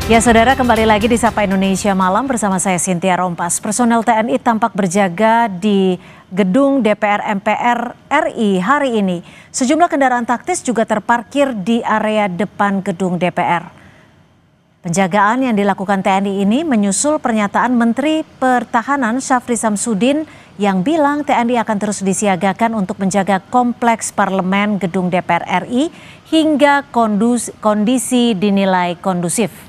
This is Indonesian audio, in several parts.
Ya saudara, kembali lagi di Sapa Indonesia Malam bersama saya Cynthia Rompas. Personel TNI tampak berjaga di gedung DPR MPR RI hari ini. Sejumlah kendaraan taktis juga terparkir di area depan gedung DPR. Penjagaan yang dilakukan TNI ini menyusul pernyataan Menteri Pertahanan Syafri Samsudin yang bilang TNI akan terus disiagakan untuk menjaga kompleks parlemen gedung DPR RI hingga kondisi dinilai kondusif.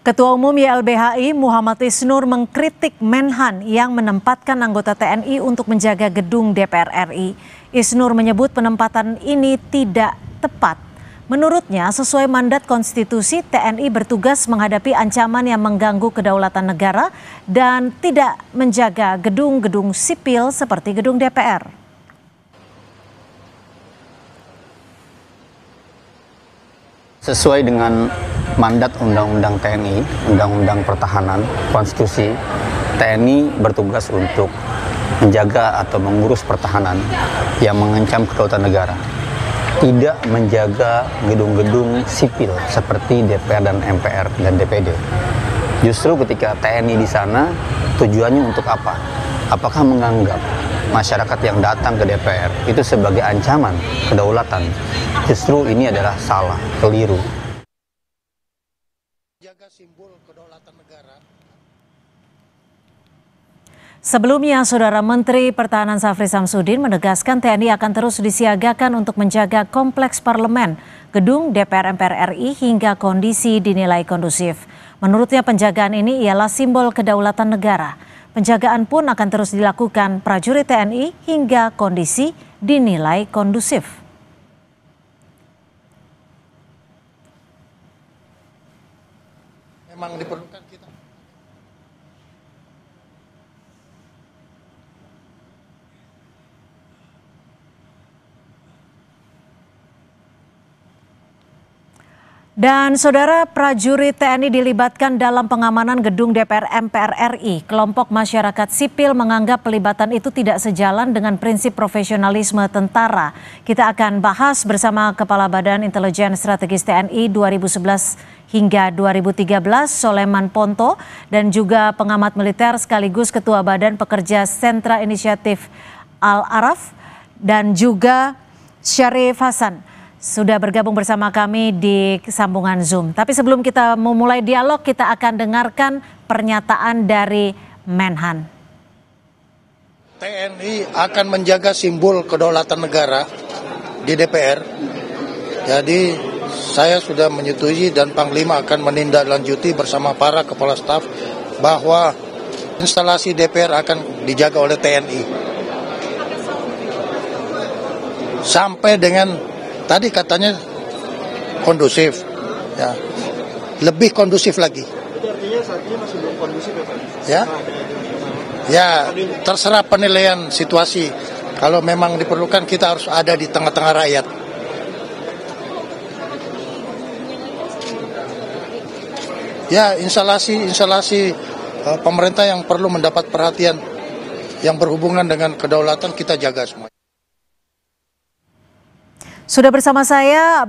Ketua Umum YLBHI Muhammad Isnur mengkritik Menhan yang menempatkan anggota TNI untuk menjaga gedung DPR RI. Isnur menyebut penempatan ini tidak tepat. Menurutnya, sesuai mandat konstitusi, TNI bertugas menghadapi ancaman yang mengganggu kedaulatan negara dan tidak menjaga gedung-gedung sipil seperti gedung DPR. Sesuai dengan mandat Undang-Undang TNI, Undang-Undang Pertahanan, Konstitusi, TNI bertugas untuk menjaga atau mengurus pertahanan yang mengancam kedaulatan negara. Tidak menjaga gedung-gedung sipil seperti DPR dan MPR dan DPD. Justru ketika TNI di sana, tujuannya untuk apa? Apakah menganggap masyarakat yang datang ke DPR itu sebagai ancaman kedaulatan? Justru ini adalah salah, keliru. Jaga simbol kedaulatan negara. Sebelumnya, Saudara Menteri Pertahanan Syafri Samsudin menegaskan TNI akan terus disiagakan untuk menjaga kompleks parlemen, gedung DPR MPR RI hingga kondisi dinilai kondusif. Menurutnya penjagaan ini ialah simbol kedaulatan negara. Penjagaan pun akan terus dilakukan prajurit TNI hingga kondisi dinilai kondusif. Memang diperlukan kita. Dan saudara, prajurit TNI dilibatkan dalam pengamanan gedung DPR MPR RI. Kelompok masyarakat sipil menganggap pelibatan itu tidak sejalan dengan prinsip profesionalisme tentara. Kita akan bahas bersama Kepala Badan Intelijen Strategis TNI 2011 hingga 2013, Soleman Ponto, dan juga pengamat militer sekaligus Ketua Badan Pekerja Sentra Inisiatif Al-Araf, dan juga Syarif Hasan sudah bergabung bersama kami di sambungan Zoom. Tapi sebelum kita memulai dialog, kita akan dengarkan pernyataan dari Menhan. TNI akan menjaga simbol kedaulatan negara di DPR. Jadi saya sudah menyetujui dan Panglima akan menindaklanjuti bersama para kepala staf bahwa instalasi DPR akan dijaga oleh TNI. Sampai dengan tadi katanya kondusif, ya, lebih kondusif lagi. Itu artinya saat ini masih belum kondusif ya Pak? Ya, terserah penilaian situasi. Kalau memang diperlukan kita harus ada di tengah-tengah rakyat. Ya, instalasi pemerintah yang perlu mendapat perhatian yang berhubungan dengan kedaulatan kita jaga semua. Sudah bersama saya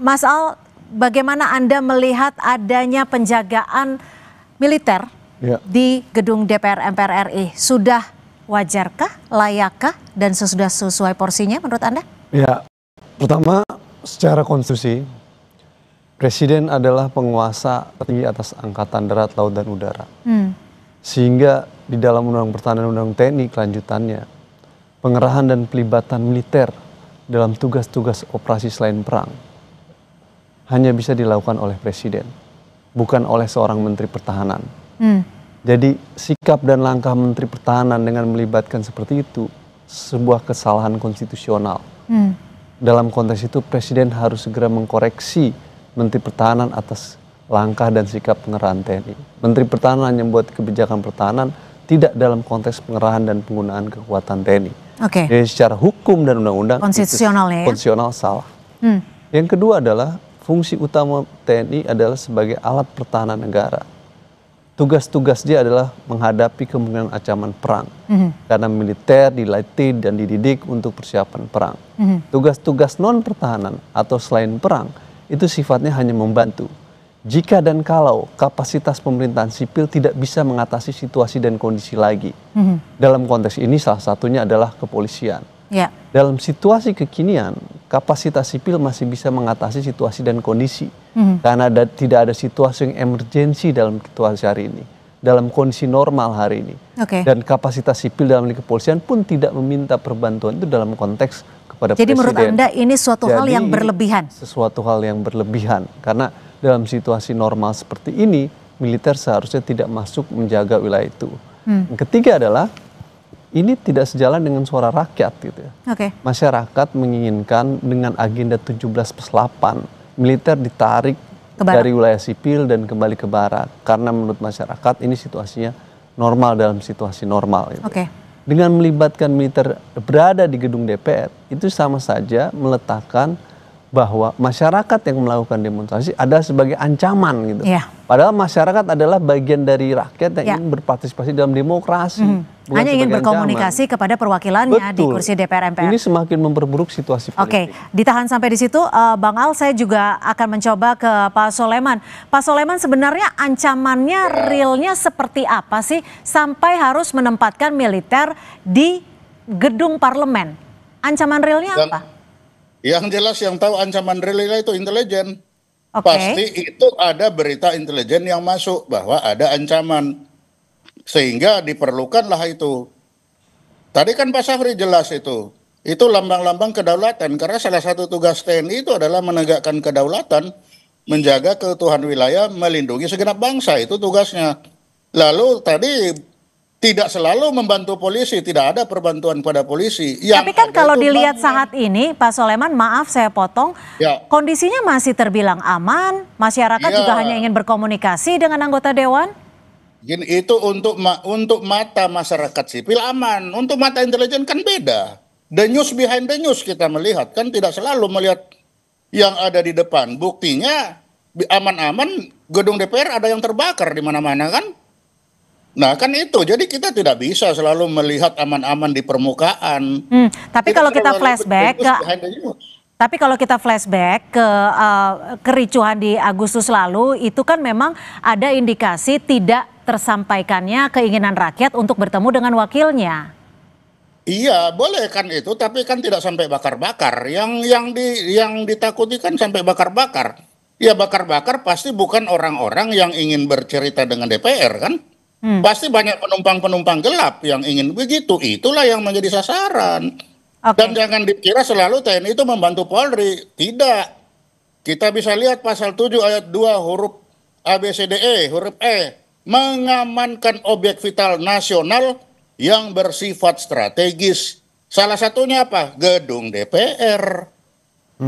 Mas Al, bagaimana Anda melihat adanya penjagaan militer di gedung DPR MPR RI? Sudah wajarkah, layakkah, dan sudah sesuai porsinya menurut Anda? Ya, pertama secara konstitusi, Presiden adalah penguasa tertinggi atas Angkatan Darat, Laut, dan Udara. Sehingga di dalam Undang-Undang Pertahanan, Undang TNI kelanjutannya, pengerahan dan pelibatan militer dalam tugas-tugas operasi selain perang hanya bisa dilakukan oleh Presiden, bukan oleh seorang Menteri Pertahanan. Jadi sikap dan langkah Menteri Pertahanan dengan melibatkan seperti itu sebuah kesalahan konstitusional. Dalam konteks itu Presiden harus segera mengkoreksi Menteri Pertahanan atas langkah dan sikap pengerahan TNI. Menteri Pertahanan yang membuat kebijakan pertahanan tidak dalam konteks pengerahan dan penggunaan kekuatan TNI. Oke. Jadi secara hukum dan undang-undang Konstitusionalnya ya? konstitusional salah. Yang kedua adalah fungsi utama TNI adalah sebagai alat pertahanan negara. Tugas-tugas dia adalah menghadapi kemungkinan ancaman perang. Karena militer dilatih dan dididik untuk persiapan perang. Tugas-tugas non pertahanan atau selain perang itu sifatnya hanya membantu. Jika dan kalau kapasitas pemerintahan sipil tidak bisa mengatasi situasi dan kondisi lagi. Dalam konteks ini salah satunya adalah kepolisian. Ya. Dalam situasi kekinian, kapasitas sipil masih bisa mengatasi situasi dan kondisi. Karena tidak ada situasi yang emergensi dalam situasi hari ini. Dalam kondisi normal hari ini. Oke. Dan kapasitas sipil dalam kepolisian pun tidak meminta perbantuan itu dalam konteks kepada Jadi presiden. menurut Anda ini suatu hal Jadi, yang berlebihan? Sesuatu hal yang berlebihan. Karena dalam situasi normal seperti ini, militer seharusnya tidak masuk menjaga wilayah itu. Yang ketiga adalah, ini tidak sejalan dengan suara rakyat gitu ya. Oke. Masyarakat menginginkan dengan agenda 17+8 militer ditarik Ke barat. dari wilayah sipil dan kembali ke barat karena menurut masyarakat ini situasinya normal dalam situasi normal gitu. Oke. Dengan melibatkan militer berada di gedung DPR itu sama saja meletakkan bahwa masyarakat yang melakukan demonstrasi adalah sebagai ancaman gitu. Iya. Padahal masyarakat adalah bagian dari rakyat yang Ya. ingin berpartisipasi dalam demokrasi. bukan Hanya ingin sebagai berkomunikasi ancaman. kepada perwakilannya di Betul. kursi DPR MPR. Ini semakin memperburuk situasi Oke, politik. ditahan sampai di situ, Bang Al. Saya juga akan mencoba ke Pak Soleman. Pak Soleman, sebenarnya ancamannya realnya seperti apa sih sampai harus menempatkan militer di gedung parlemen? Ancaman realnya apa? Yang jelas yang tahu ancaman real itu intelijen. Oke. Pasti itu ada berita intelijen yang masuk bahwa ada ancaman. Sehingga diperlukanlah itu. Tadi kan Pak Safri jelas itu. Itu lambang-lambang kedaulatan. Karena salah satu tugas TNI itu adalah menegakkan kedaulatan, menjaga keutuhan wilayah, melindungi segenap bangsa. Itu tugasnya. Lalu tadi tidak selalu membantu polisi, tidak ada perbantuan pada polisi. Tapi kan kalau itu dilihat banyak. saat ini, Pak Soleman, maaf saya potong, Ya. kondisinya masih terbilang aman, masyarakat Ya. juga hanya ingin berkomunikasi dengan anggota dewan. Gini, itu untuk mata masyarakat sipil aman, untuk mata intelijen kan beda. The news behind the news kita melihat, kan tidak selalu melihat yang ada di depan. Buktinya aman-aman gedung DPR ada yang terbakar di mana-mana kan. Nah kan itu, jadi kita tidak bisa selalu melihat aman-aman di permukaan. Tapi kalau kita flashback ke Tapi kalau kita flashback ke kericuhan di Agustus lalu, itu kan memang ada indikasi tidak tersampaikannya keinginan rakyat untuk bertemu dengan wakilnya. Iya, boleh kan itu, tapi kan tidak sampai bakar-bakar. Yang ditakuti kan sampai bakar-bakar. Ya bakar-bakar pasti bukan orang-orang yang ingin bercerita dengan DPR kan. Pasti banyak penumpang-penumpang gelap yang ingin begitu. Itulah yang menjadi sasaran. Oke. Dan jangan dikira selalu TNI itu membantu Polri. Tidak. Kita bisa lihat pasal 7 ayat 2 huruf ABCDE, huruf E. Mengamankan objek vital nasional yang bersifat strategis. Salah satunya apa? Gedung DPR.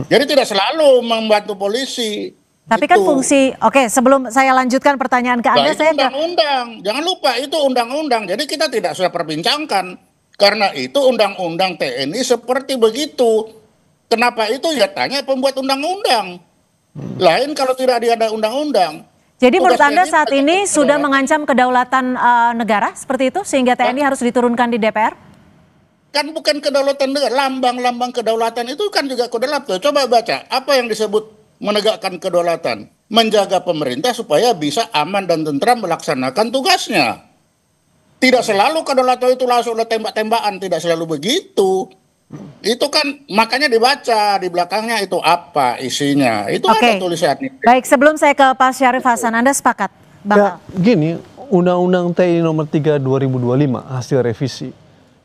Jadi tidak selalu membantu polisi. Tapi kan Gitu. fungsi, oke, sebelum saya lanjutkan pertanyaan ke Nah, Anda, itu undang-undang. Jangan lupa itu undang-undang. Jadi kita tidak usah perbincangkan. Karena itu undang-undang TNI seperti begitu. Kenapa itu? Ya tanya pembuat undang-undang. Lain kalau tidak ada undang-undang. Jadi Tugas menurut Anda TNI saat ini adalah sudah mengancam kedaulatan negara seperti itu sehingga TNI harus diturunkan di DPR? Kan bukan kedaulatan negara, lambang-lambang kedaulatan itu kan juga kedaulatan. Coba baca, apa yang disebut menegakkan kedaulatan? Menjaga pemerintah supaya bisa aman dan tentram melaksanakan tugasnya. Tidak selalu kedaulatan itu langsung tembak-tembakan, tidak selalu begitu. Itu kan makanya dibaca di belakangnya itu apa isinya. Itu ada tulisannya. Baik, sebelum saya ke Pak Syarif Hasan, Anda sepakat? Bang Ya, gini, Undang-Undang TNI nomor 3 2025 hasil revisi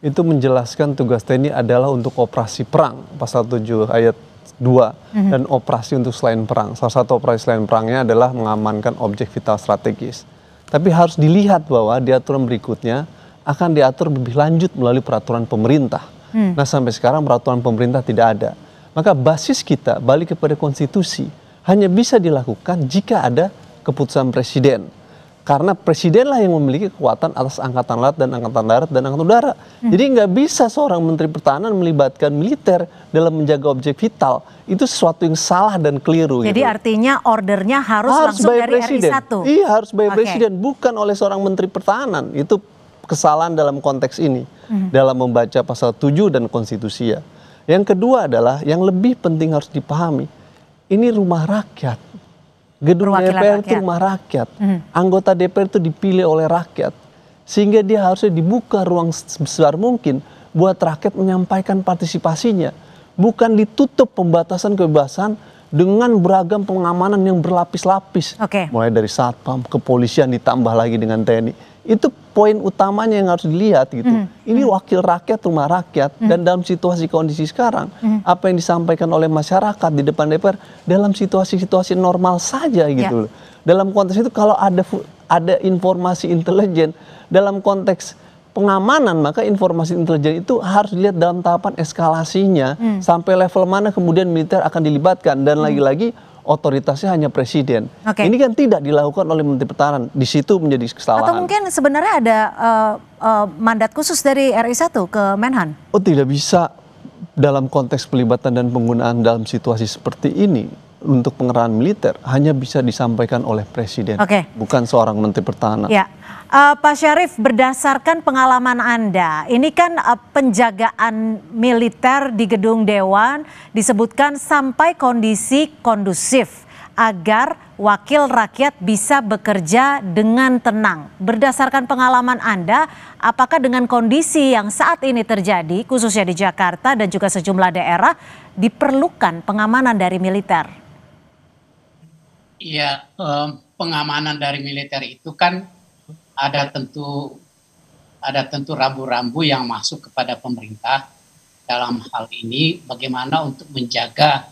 itu menjelaskan tugas TNI adalah untuk operasi perang, pasal 7 ayat 2, dan operasi untuk selain perang. Salah satu operasi selain perangnya adalah mengamankan objek vital strategis. Tapi harus dilihat bahwa di aturan berikutnya akan diatur lebih lanjut melalui peraturan pemerintah. Nah sampai sekarang peraturan pemerintah tidak ada. Maka basis kita balik kepada konstitusi hanya bisa dilakukan jika ada keputusan presiden. Karena presidenlah yang memiliki kekuatan atas angkatan laut dan angkatan darat dan angkatan udara. Jadi nggak bisa seorang menteri pertahanan melibatkan militer dalam menjaga objek vital. Itu sesuatu yang salah dan keliru. Jadi gitu. artinya ordernya harus langsung by dari presiden. RI 1. Iya, harus by Oke. presiden, bukan oleh seorang menteri pertahanan. Itu kesalahan dalam konteks ini, dalam membaca pasal 7 dan konstitusi ya. Yang kedua adalah yang lebih penting harus dipahami, ini rumah rakyat. Gedung Perwakilan DPR itu rakyat. rumah rakyat. Anggota DPR itu dipilih oleh rakyat. Sehingga dia harusnya dibuka ruang sebesar mungkin buat rakyat menyampaikan partisipasinya. Bukan ditutup pembatasan kebebasan dengan beragam pengamanan yang berlapis-lapis. Oke. Mulai dari satpam, kepolisian ditambah lagi dengan TNI. Itu poin utamanya yang harus dilihat gitu. Ini wakil rakyat, rumah rakyat, dan dalam situasi kondisi sekarang, apa yang disampaikan oleh masyarakat di depan DPR dalam situasi-situasi normal saja gitu loh. Dalam konteks itu kalau ada informasi intelijen dalam konteks pengamanan, maka informasi intelijen itu harus dilihat dalam tahapan eskalasinya sampai level mana kemudian militer akan dilibatkan, dan lagi-lagi otoritasnya hanya presiden. Oke. Ini kan tidak dilakukan oleh Menteri Pertahanan. Di situ menjadi kesalahan. Atau mungkin sebenarnya ada mandat khusus dari RI 1 ke Menhan? Oh, tidak bisa dalam konteks pelibatan dan penggunaan dalam situasi seperti ini untuk pengerahan militer hanya bisa disampaikan oleh presiden, Oke. bukan seorang Menteri Pertahanan. Ya, Pak Syarif, berdasarkan pengalaman Anda, ini kan penjagaan militer di gedung Dewan disebutkan sampai kondisi kondusif agar wakil rakyat bisa bekerja dengan tenang. Berdasarkan pengalaman Anda, apakah dengan kondisi yang saat ini terjadi, khususnya di Jakarta dan juga sejumlah daerah, diperlukan pengamanan dari militer? Iya, pengamanan dari militer itu kan ada tentu rambu-rambu yang masuk kepada pemerintah dalam hal ini bagaimana untuk menjaga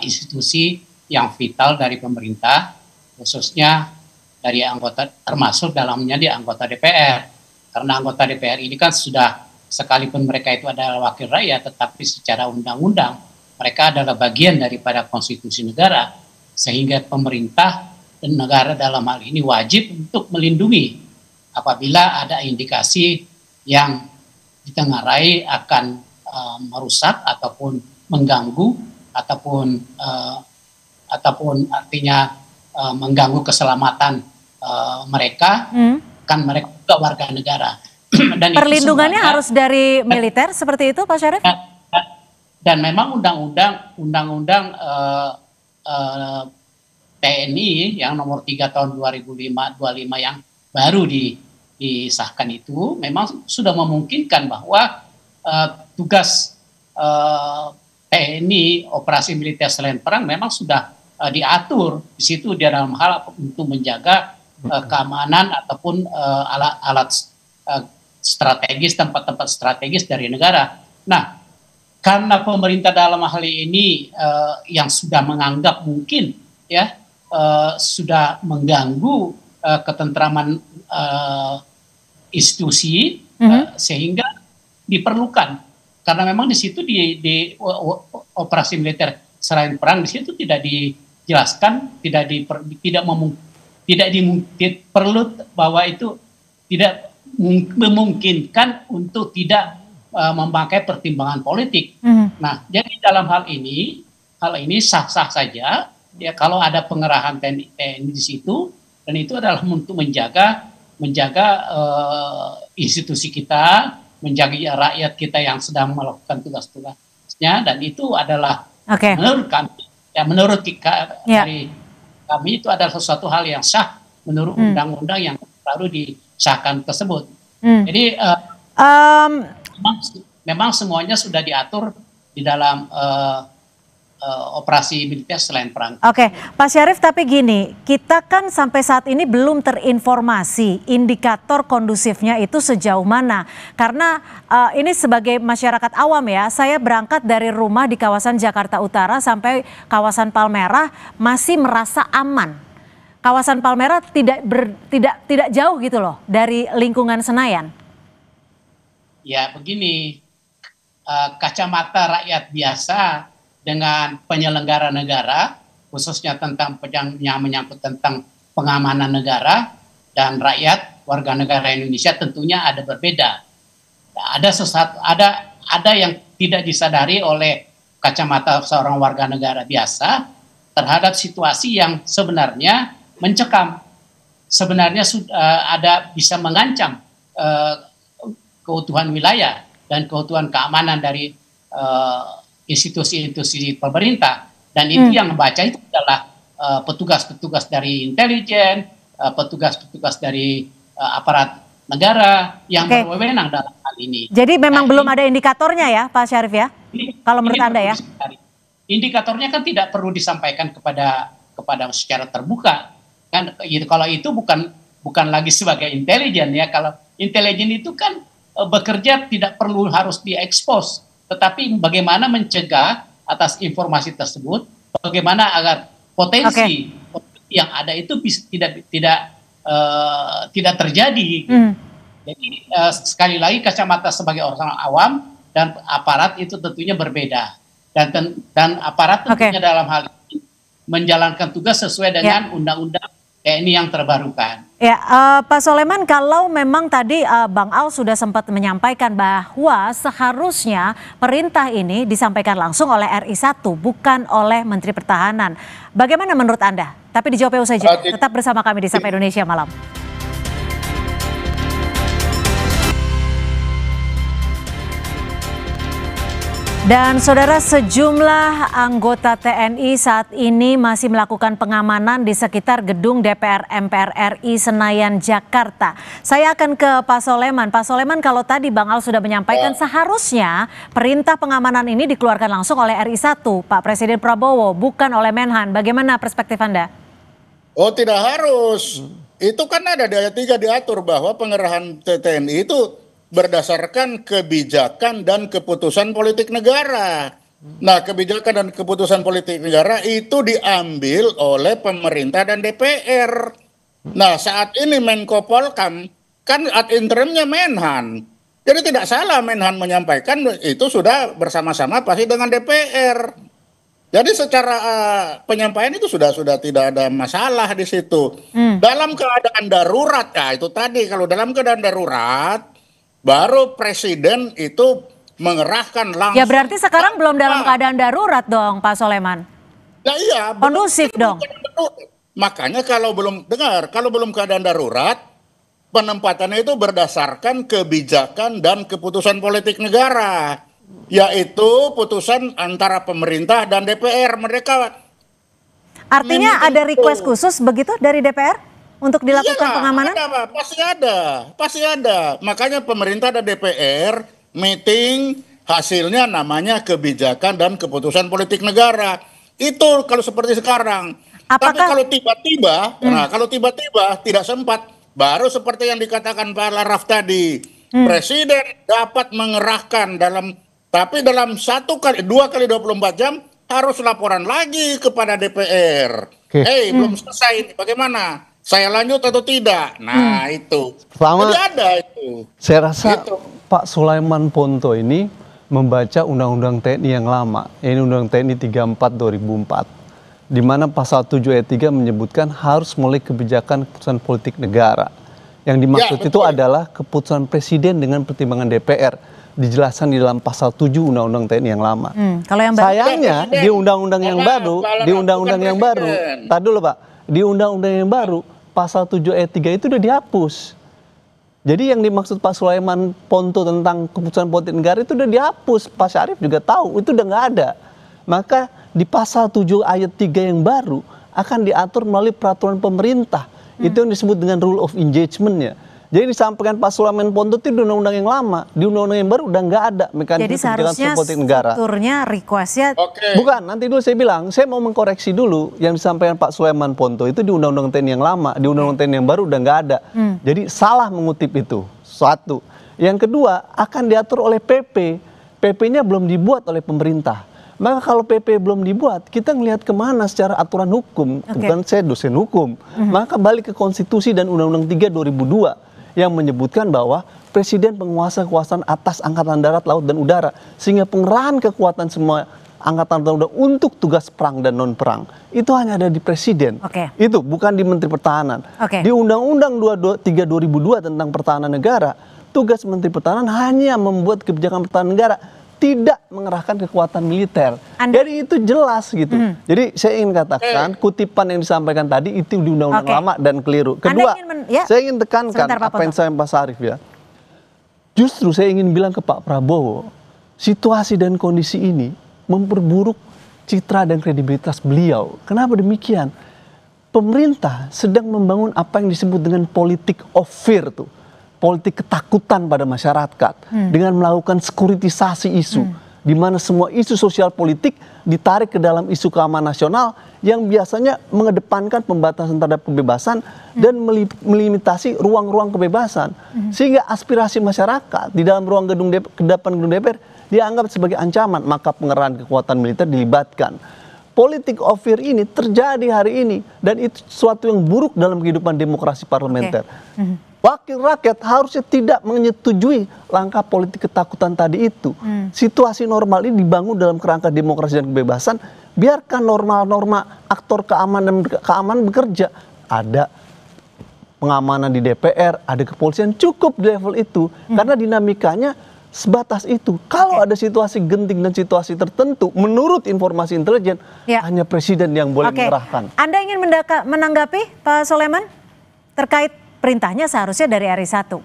institusi yang vital dari pemerintah, khususnya dari anggota, termasuk dalamnya di anggota DPR. Karena anggota DPR ini kan sudah, sekalipun mereka itu adalah wakil rakyat, tetapi secara undang-undang mereka adalah bagian daripada konstitusi negara, sehingga pemerintah dan negara dalam hal ini wajib untuk melindungi apabila ada indikasi yang ditengarai akan merusak ataupun mengganggu ataupun artinya mengganggu keselamatan mereka, kan mereka juga warga negara. Dan Perlindungannya itu harus dari militer seperti itu, Pak Syarif? Dan memang undang-undang TNI yang nomor 3 tahun 2025 yang baru disahkan itu memang sudah memungkinkan bahwa tugas TNI operasi militer selain perang memang sudah diatur di situ di dalam hal untuk menjaga keamanan ataupun alat strategis, tempat-tempat strategis dari negara. Nah, karena pemerintah dalam hal ini yang sudah menganggap mungkin ya sudah mengganggu ketentraman institusi, sehingga diperlukan, karena memang di situ di operasi militer selain perang di situ tidak dijelaskan, perlu bahwa itu tidak memungkinkan untuk tidak memakai pertimbangan politik. Nah, jadi dalam hal ini sah-sah saja ya kalau ada pengerahan TNI di situ, dan itu adalah untuk menjaga institusi kita, menjaga rakyat kita yang sedang melakukan tugas-tugasnya, dan itu adalah menurut kami, dari kami itu adalah sesuatu hal yang sah menurut undang-undang yang baru disahkan tersebut. Jadi memang semuanya sudah diatur di dalam operasi militer selain perang. Oke, Pak Syarif, tapi gini, kita kan sampai saat ini belum terinformasi indikator kondusifnya itu sejauh mana. Karena ini sebagai masyarakat awam ya, saya berangkat dari rumah di kawasan Jakarta Utara sampai kawasan Palmerah masih merasa aman. Kawasan Palmerah tidak jauh gitu loh dari lingkungan Senayan. Ya begini, kacamata rakyat biasa dengan penyelenggara negara, khususnya tentang yang menyangkut tentang pengamanan negara dan rakyat warga negara Indonesia tentunya ada berbeda. Ada yang tidak disadari oleh kacamata seorang warga negara biasa terhadap situasi yang sebenarnya mencekam, sebenarnya ada bisa mengancam keutuhan wilayah dan keutuhan keamanan dari institusi-institusi pemerintah. Dan itu yang membaca itu adalah petugas-petugas dari intelijen, petugas-petugas dari aparat negara yang berwenang dalam hal ini. Jadi memang belum ada indikatornya ya Pak Syarif ya? Kalau menurut Anda ya? Indikatornya kan tidak perlu disampaikan kepada secara terbuka. Kan kalau itu bukan lagi sebagai intelijen ya. Kalau intelijen itu kan bekerja tidak perlu harus diekspos, tetapi bagaimana mencegah atas informasi tersebut, bagaimana agar potensi yang ada itu tidak terjadi. Jadi sekali lagi kacamata sebagai orang awam dan aparat itu tentunya berbeda, dan aparat tentunya dalam hal ini menjalankan tugas sesuai dengan undang-undang TNI yang terbarukan. Ya, Pak Soleman, kalau memang tadi Bang Al sudah sempat menyampaikan bahwa seharusnya perintah ini disampaikan langsung oleh RI1, bukan oleh Menteri Pertahanan. Bagaimana menurut Anda? Tapi dijawabnya usai jeda. Tetap bersama kami di Sapa Indonesia Malam. Dan saudara, sejumlah anggota TNI saat ini masih melakukan pengamanan di sekitar gedung DPR MPR RI Senayan, Jakarta. Saya akan ke Pak Soleman. Pak Soleman, kalau tadi Bang Al sudah menyampaikan seharusnya perintah pengamanan ini dikeluarkan langsung oleh RI1, Pak Presiden Prabowo, bukan oleh Menhan. Bagaimana perspektif Anda? Oh, tidak harus. Itu kan ada di ayat 3 diatur bahwa pengerahan TNI itu berdasarkan kebijakan dan keputusan politik negara. Nah, kebijakan dan keputusan politik negara itu diambil oleh pemerintah dan DPR. Nah, saat ini Menko Polkam kan ad interimnya Menhan. Jadi tidak salah Menhan menyampaikan itu sudah bersama-sama pasti dengan DPR. Jadi secara penyampaian itu sudah tidak ada masalah di situ. Dalam keadaan darurat, ya itu tadi, kalau dalam keadaan darurat baru presiden itu mengerahkan langsung. Ya berarti sekarang belum dalam keadaan darurat dong Pak Soleman. Ya iya. Kondusif dong. Makanya kalau belum keadaan darurat, penempatannya itu berdasarkan kebijakan dan keputusan politik negara. Yaitu putusan antara pemerintah dan DPR. Mereka artinya ada request khusus begitu dari DPR? Untuk dilakukan pengamanan? Ada, pasti ada. Makanya pemerintah dan DPR meeting, hasilnya namanya kebijakan dan keputusan politik negara. Itu kalau seperti sekarang. Tapi kalau tiba-tiba, kalau tiba-tiba tidak sempat, baru seperti yang dikatakan Pak Laraf tadi, presiden dapat mengerahkan tapi dalam 2 kali 24 jam harus laporan lagi kepada DPR. Belum selesai ini, bagaimana? Saya lanjut atau tidak? Nah itu. Pertama, jadi ada itu. Saya rasa Pak Sulaiman Ponto ini membaca Undang-Undang TNI yang lama. Ini Undang TNI 34 2004. Di mana pasal 7 ayat 3 menyebutkan harus mulai kebijakan keputusan politik negara. Yang dimaksud itu adalah keputusan presiden dengan pertimbangan DPR. Dijelaskan di dalam pasal 7 Undang-Undang TNI yang lama. Kalau yang sayangnya di Undang-Undang yang baru, Tadi dulu Pak, di Undang-Undang yang baru, pasal 7 ayat 3 itu udah dihapus. Jadi yang dimaksud Pak Sulaiman Ponto tentang keputusan politik negara itu udah dihapus. Pak Syarif juga tahu, itu udah nggak ada. Maka di pasal 7 ayat 3 yang baru akan diatur melalui peraturan pemerintah. Itu yang disebut dengan rule of engagement-nya. Jadi disampaikan Pak Sulaiman Ponto itu di undang-undang yang lama, di undang-undang yang baru udah nggak ada mekanisme kebijakan politik negara. Jadi seharusnya requestnya bukan, nanti dulu saya bilang, saya mau mengkoreksi dulu yang disampaikan Pak Sulaiman Ponto itu di undang-undang TNI yang lama, di undang-undang TNI yang baru udah nggak ada. Jadi salah mengutip itu. Satu. Yang kedua, akan diatur oleh PP. PP-nya belum dibuat oleh pemerintah. Maka kalau PP belum dibuat, kita ngelihat kemana secara aturan hukum. Bukan saya dosen hukum. Maka balik ke konstitusi dan Undang-Undang 3 2002 yang menyebutkan bahwa presiden penguasa kekuasaan atas angkatan darat, laut, dan udara. Sehingga pengerahan kekuatan semua angkatan udara untuk tugas perang dan non perang itu hanya ada di presiden. Itu bukan di Menteri Pertahanan. Di Undang-Undang 23 2002 tentang Pertahanan Negara, tugas Menteri Pertahanan hanya membuat kebijakan pertahanan negara, tidak mengerahkan kekuatan militer. Jadi itu jelas gitu. Jadi saya ingin katakan kutipan yang disampaikan tadi itu di undang-undang lama dan keliru. Kedua, saya ingin tekankan apa yang saya Pak Sarif ya. Justru saya ingin bilang ke Pak Prabowo, situasi dan kondisi ini memperburuk citra dan kredibilitas beliau. Kenapa demikian? Pemerintah sedang membangun apa yang disebut dengan politik of fear tuh. Politik ketakutan pada masyarakat dengan melakukan sekuritisasi isu, di mana semua isu sosial politik ditarik ke dalam isu keamanan nasional yang biasanya mengedepankan pembatasan terhadap kebebasan dan melimitasi ruang-ruang kebebasan, sehingga aspirasi masyarakat di dalam ruang gedung DPR dianggap sebagai ancaman, maka pengerahan kekuatan militer dilibatkan. Politik of fear ini terjadi hari ini dan itu sesuatu yang buruk dalam kehidupan demokrasi parlementer. Wakil rakyat harusnya tidak menyetujui langkah politik ketakutan tadi itu. Situasi normal ini dibangun dalam kerangka demokrasi dan kebebasan. Biarkan norma-norma aktor keamanan bekerja. Ada pengamanan di DPR, ada kepolisian, cukup di level itu. Karena dinamikanya sebatas itu. Kalau ada situasi genting dan situasi tertentu, menurut informasi intelijen, hanya presiden yang boleh mengerahkan. Anda ingin menanggapi Pak Soleman terkait perintahnya seharusnya dari RI 1.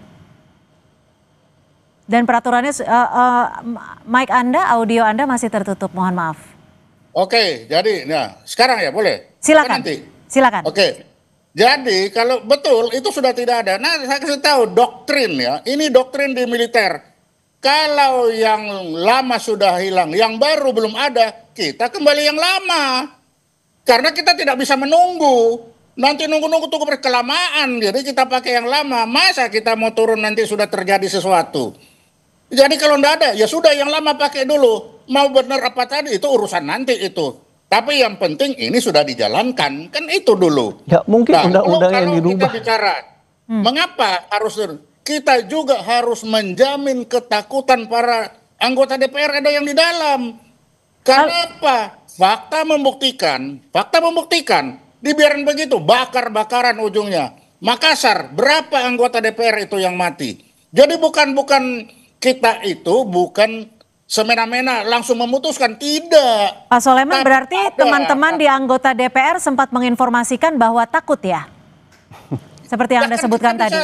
Dan peraturannya, mic Anda, audio Anda masih tertutup, mohon maaf. Oke, jadi nah sekarang ya boleh? Silakan. Nanti. Silakan. Oke, jadi kalau betul itu sudah tidak ada. Nah saya kasih tahu doktrin ya, ini doktrin di militer. Kalau yang lama sudah hilang, yang baru belum ada, kita kembali yang lama. Karena kita tidak bisa menunggu. Nanti nunggu-nunggu tunggu berkelamaan, jadi kita pakai yang lama. Masa kita mau turun nanti sudah terjadi sesuatu? Jadi kalau enggak ada, ya sudah yang lama pakai dulu. Mau benar apa tadi, itu urusan nanti itu. Tapi yang penting ini sudah dijalankan, kan itu dulu. Ya mungkin undang-undang yang dirubah. Kita bicara, mengapa harus kita juga harus menjamin ketakutan para anggota DPR ada yang di dalam. Kenapa? Fakta membuktikan, dibiarin begitu, bakar-bakaran ujungnya. Makassar, berapa anggota DPR itu yang mati? Jadi bukan kita itu bukan semena-mena langsung memutuskan, tidak. Pak Soleman, berarti teman-teman di anggota DPR sempat menginformasikan bahwa takut ya? Seperti yang Anda sebutkan tadi.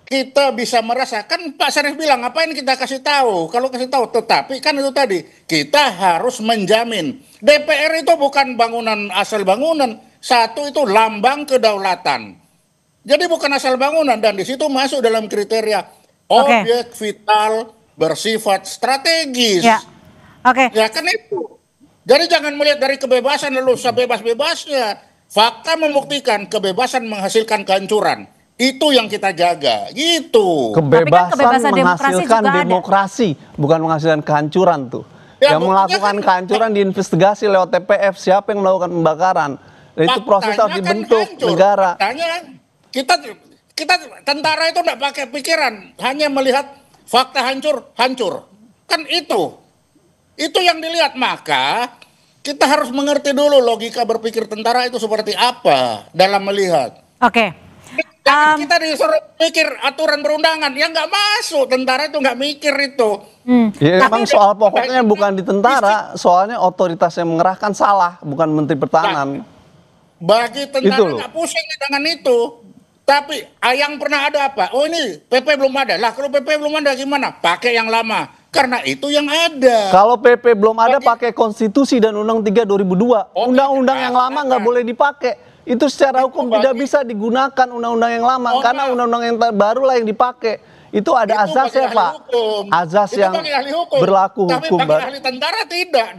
Kita bisa merasakan, Pak Sarif bilang, ngapain kita kasih tahu? Kalau kasih tahu, tetapi kan itu tadi, kita harus menjamin. DPR itu bukan bangunan asal bangunan, satu itu lambang kedaulatan. Jadi bukan asal bangunan, dan di situ masuk dalam kriteria objek vital bersifat strategis. Ya, ya kan itu. Jadi jangan melihat dari kebebasan lalu sebebas-bebasnya. Fakta membuktikan kebebasan menghasilkan kehancuran. Itu yang kita jaga, gitu. Kebebasan menghasilkan demokrasi, bukan menghasilkan kehancuran tuh. Ya, yang melakukan kehancuran diinvestigasi lewat TPF, siapa yang melakukan pembakaran. Dan itu proses harus dibentuk negara. Faktanya kita tentara itu tidak pakai pikiran, hanya melihat fakta hancur. Kan itu yang dilihat. Maka kita harus mengerti dulu logika berpikir tentara itu seperti apa dalam melihat. Jangan kita disuruh mikir aturan perundangan, yang nggak masuk. Tentara itu nggak mikir itu. Ya, memang soal pokoknya bukan di tentara, soalnya otoritas yang mengerahkan salah, bukan Menteri Pertahanan. Bagi tentara nggak pusing dengan itu. Tapi yang pernah ada apa? Oh ini PP belum ada. Lah kalau PP belum ada gimana? Pakai yang lama. Karena itu yang ada. Kalau PP belum ada, pakai konstitusi dan Undang-Undang 3 2002. Undang-undang yang lama nggak boleh dipakai. Itu secara hukum tidak bisa digunakan undang-undang yang lama, karena undang-undang yang baru lah yang dipakai. Itu ada azasnya, Pak. Azas yang berlaku hukum. Tapi bagi ahli tentara tidak.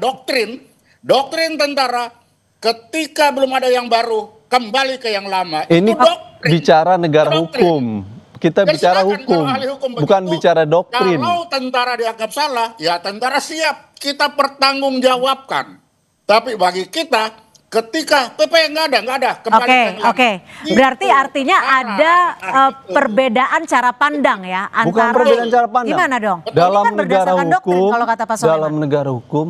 Doktrin tentara, ketika belum ada yang baru, kembali ke yang lama. Ini bicara negara hukum. Kita bicara hukum, bukan bicara doktrin. Kalau tentara dianggap salah, ya tentara siap kita pertanggungjawabkan. Tapi bagi kita, ketika PP nggak ada. Oke. Berarti artinya ada perbedaan cara pandang ya antara. Bukan perbedaan cara pandang. Gimana dong? Dalam ini kan negara berdasarkan hukum, doktrin kalau kata Pak Soleman. Dalam negara hukum,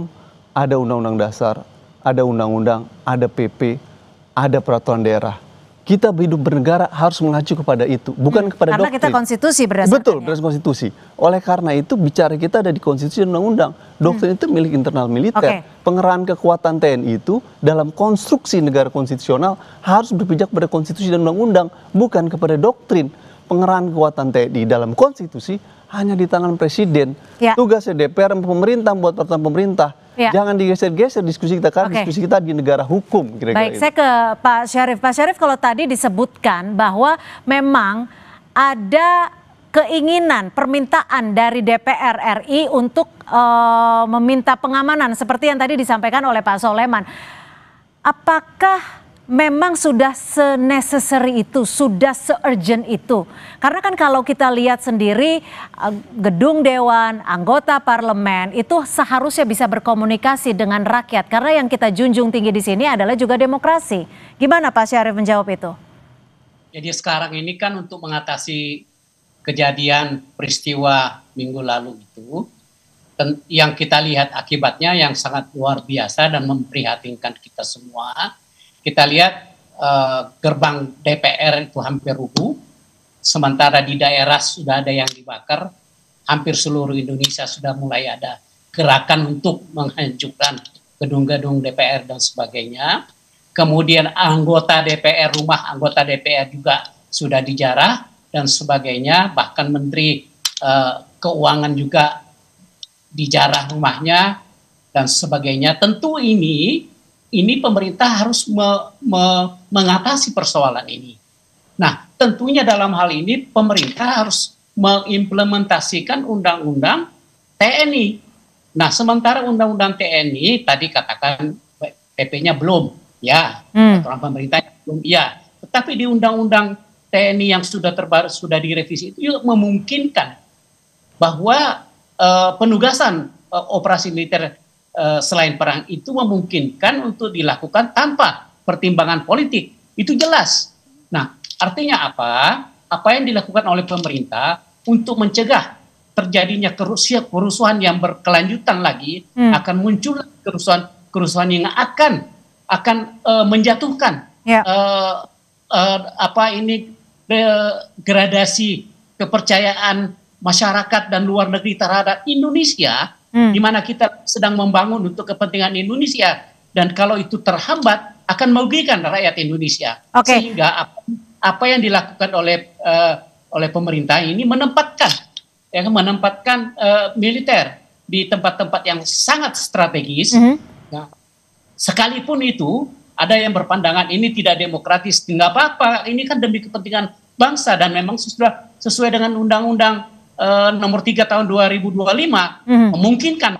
ada undang-undang dasar, ada undang-undang, ada PP, ada peraturan daerah. Kita hidup bernegara harus mengacu kepada itu, bukan kepada karena doktrin. kita konstitusi berdasarkan. Betul, berdasarkan konstitusi. Oleh karena itu bicara kita ada di konstitusi dan undang-undang. Doktrin itu milik internal militer. Pengerahan kekuatan TNI itu dalam konstruksi negara konstitusional harus berpijak pada konstitusi dan undang-undang, bukan kepada doktrin. Pengerahan kekuatan TNI dalam konstitusi hanya di tangan presiden. Tugasnya DPR dan pemerintah buat peraturan pemerintah. Jangan digeser-geser diskusi kita, karena diskusi kita di negara hukum. Baik, saya ke Pak Syarif. Pak Syarif, kalau tadi disebutkan bahwa memang ada keinginan, permintaan dari DPR RI untuk meminta pengamanan seperti yang tadi disampaikan oleh Pak Soleman. Apakah memang sudah se-necessary itu, sudah se-urgent itu? Karena kan kalau kita lihat sendiri gedung dewan, anggota parlemen itu seharusnya bisa berkomunikasi dengan rakyat. Karena yang kita junjung tinggi di sini adalah juga demokrasi. Gimana Pak Syarif menjawab itu? Jadi sekarang ini kan untuk mengatasi kejadian peristiwa minggu lalu itu, yang kita lihat akibatnya yang sangat luar biasa dan memprihatinkan kita semua. Kita lihat gerbang DPR itu hampir rubuh, sementara di daerah sudah ada yang dibakar, hampir seluruh Indonesia sudah mulai ada gerakan untuk menghancurkan gedung-gedung DPR dan sebagainya. Kemudian anggota DPR, rumah anggota DPR juga sudah dijarah dan sebagainya, bahkan Menteri Keuangan juga dijarah rumahnya dan sebagainya. Tentu ini pemerintah harus mengatasi persoalan ini. Nah, tentunya dalam hal ini pemerintah harus mengimplementasikan undang-undang TNI. Nah, sementara undang-undang TNI tadi katakan PP-nya belum, ya, aturan pemerintah belum, ya. Tetapi di undang-undang TNI yang sudah terbaru, sudah direvisi itu juga memungkinkan bahwa penugasan operasi militer selain perang itu memungkinkan untuk dilakukan tanpa pertimbangan politik. Itu jelas. Nah, artinya apa? Apa yang dilakukan oleh pemerintah untuk mencegah terjadinya kerusuhan yang berkelanjutan lagi, akan muncul kerusuhan yang akan menjatuhkan gradasi kepercayaan masyarakat dan luar negeri terhadap Indonesia. Di mana kita sedang membangun untuk kepentingan Indonesia, dan kalau itu terhambat akan merugikan rakyat Indonesia. Sehingga apa yang dilakukan oleh pemerintah ini menempatkan militer di tempat-tempat yang sangat strategis. Nah, sekalipun itu ada yang berpandangan ini tidak demokratis, nggak apa-apa, ini kan demi kepentingan bangsa dan memang sudah sesuai dengan undang-undang nomor 3 tahun 2025 memungkinkan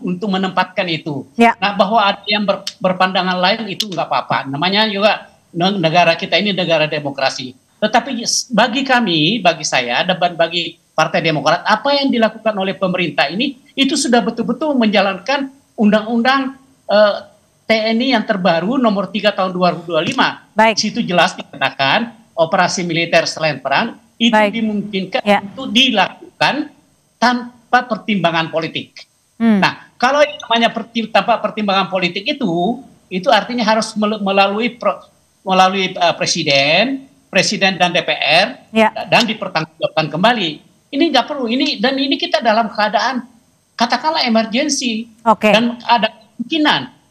untuk menempatkan itu. Nah, bahwa ada yang berpandangan lain itu nggak apa-apa. Namanya juga negara kita ini negara demokrasi. Tetapi bagi saya dan bagi Partai Demokrat, apa yang dilakukan oleh pemerintah ini itu sudah betul-betul menjalankan undang-undang TNI yang terbaru nomor 3 tahun 2025. Di situ jelas dikatakan operasi militer selain perang itu dimungkinkan untuk dilakukan tanpa pertimbangan politik. Nah, kalau yang namanya tanpa pertimbangan politik itu artinya harus melalui presiden dan DPR dan dipertanggungjawabkan kembali. Ini nggak perlu, ini kita dalam keadaan katakanlah emergensi, dan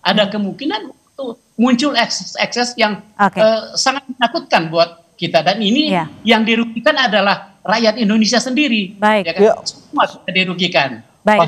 ada kemungkinan untuk muncul ekses yang sangat menakutkan buat kita, dan ini yang dirugikan adalah rakyat Indonesia sendiri. Semua dirugikan. Pak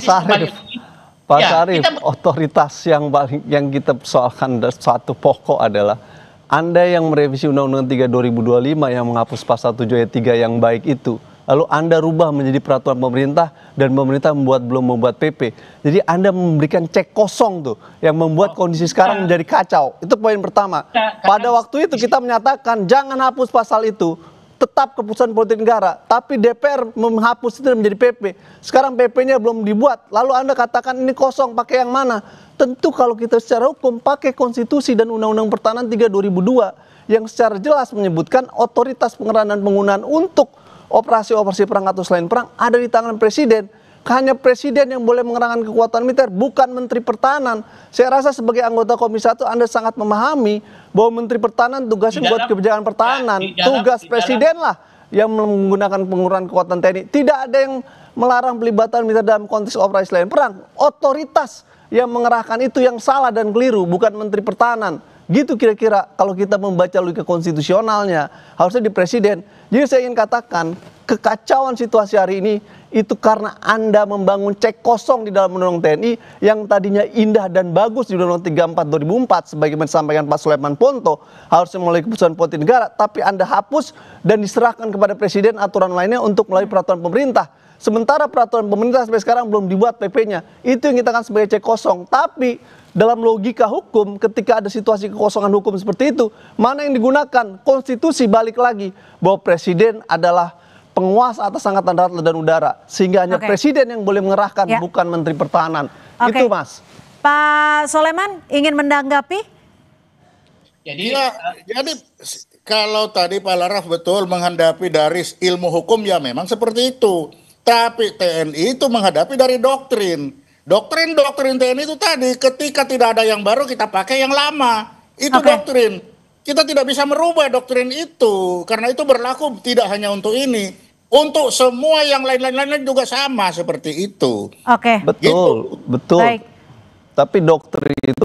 Syarif, otoritas yang kita persoalkan satu pokok adalah Anda yang merevisi Undang-Undang 3 2025 yang menghapus pasal 7 ayat 3 yang baik itu, lalu Anda rubah menjadi peraturan pemerintah dan pemerintah belum membuat PP. Jadi Anda memberikan cek kosong tuh yang membuat kondisi sekarang menjadi kacau. Itu poin pertama. Pada waktu itu kita menyatakan jangan hapus pasal itu, tetap keputusan politik negara. Tapi DPR menghapus itu menjadi PP. Sekarang PP-nya belum dibuat. Lalu Anda katakan ini kosong, pakai yang mana? Tentu kalau kita secara hukum pakai konstitusi dan Undang-Undang Pertahanan 3 2002 yang secara jelas menyebutkan otoritas pengerahan dan penggunaan untuk operasi-operasi perang atau selain perang ada di tangan presiden. hanya presiden yang boleh mengerahkan kekuatan militer, bukan Menteri Pertahanan. Saya rasa sebagai anggota Komisi 1 Anda sangat memahami bahwa Menteri Pertahanan tugasnya buat kebijakan pertahanan. Tugas presiden lah yang menggunakan pengurangan kekuatan TNI. Tidak ada yang melarang pelibatan militer dalam konteks operasi selain perang. Otoritas yang mengerahkan itu yang salah dan keliru, bukan Menteri Pertahanan. Gitu kira-kira kalau kita membaca logika konstitusionalnya, harusnya di presiden. Jadi saya ingin katakan, kekacauan situasi hari ini itu karena Anda membangun cek kosong di dalam Undang-Undang TNI yang tadinya indah dan bagus di Undang-Undang 34 2004 sebagaimana disampaikan Pak Sulaiman Ponto, harusnya melalui keputusan politik negara, tapi Anda hapus dan diserahkan kepada presiden aturan lainnya untuk melalui peraturan pemerintah. Sementara peraturan pemerintah sampai sekarang belum dibuat PP-nya. Itu yang kita kan sebagai cek kosong. Tapi dalam logika hukum, ketika ada situasi kekosongan hukum seperti itu, mana yang digunakan? Konstitusi balik lagi bahwa presiden adalah penguasa atas angkatan darat dan udara, sehingga hanya presiden yang boleh mengerahkan, bukan Menteri Pertahanan. Itu, Mas. Pak Soleman ingin menanggapi? Jadi kalau tadi Pak Laraf betul menghadapi dari ilmu hukum, ya memang seperti itu. Tapi TNI itu menghadapi dari doktrin. Doktrin TNI itu tadi, ketika tidak ada yang baru kita pakai yang lama. Itu doktrin. Kita tidak bisa merubah doktrin itu, karena itu berlaku tidak hanya untuk ini, untuk semua yang lain-lain juga sama seperti itu. Betul, gitu. Betul. Baik. Tapi doktrin itu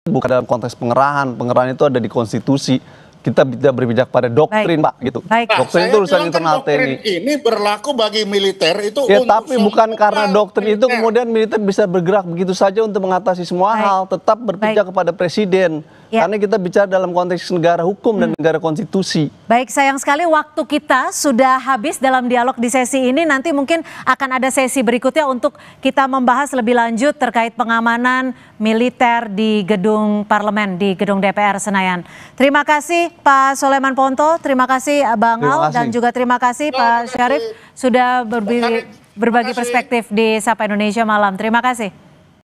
bukan dalam konteks pengerahan. Pengerahan itu ada di konstitusi. Kita tidak berpijak pada doktrin, Pak, gitu. Doktrin itu urusan internal TNI. Ini berlaku bagi militer itu. Ya, tapi bukan karena doktrin itu kemudian militer bisa bergerak begitu saja untuk mengatasi semua hal. Tetap berpijak kepada presiden. Karena kita bicara dalam konteks negara hukum dan negara konstitusi. Baik, sayang sekali waktu kita sudah habis dalam dialog di sesi ini. Nanti mungkin akan ada sesi berikutnya untuk kita membahas lebih lanjut terkait pengamanan militer di gedung parlemen, di gedung DPR Senayan. Terima kasih Pak Sulaiman Ponto, terima kasih Bang Al, dan juga terima kasih Pak Syarif sudah berbagi perspektif di Sapa Indonesia Malam. Terima kasih.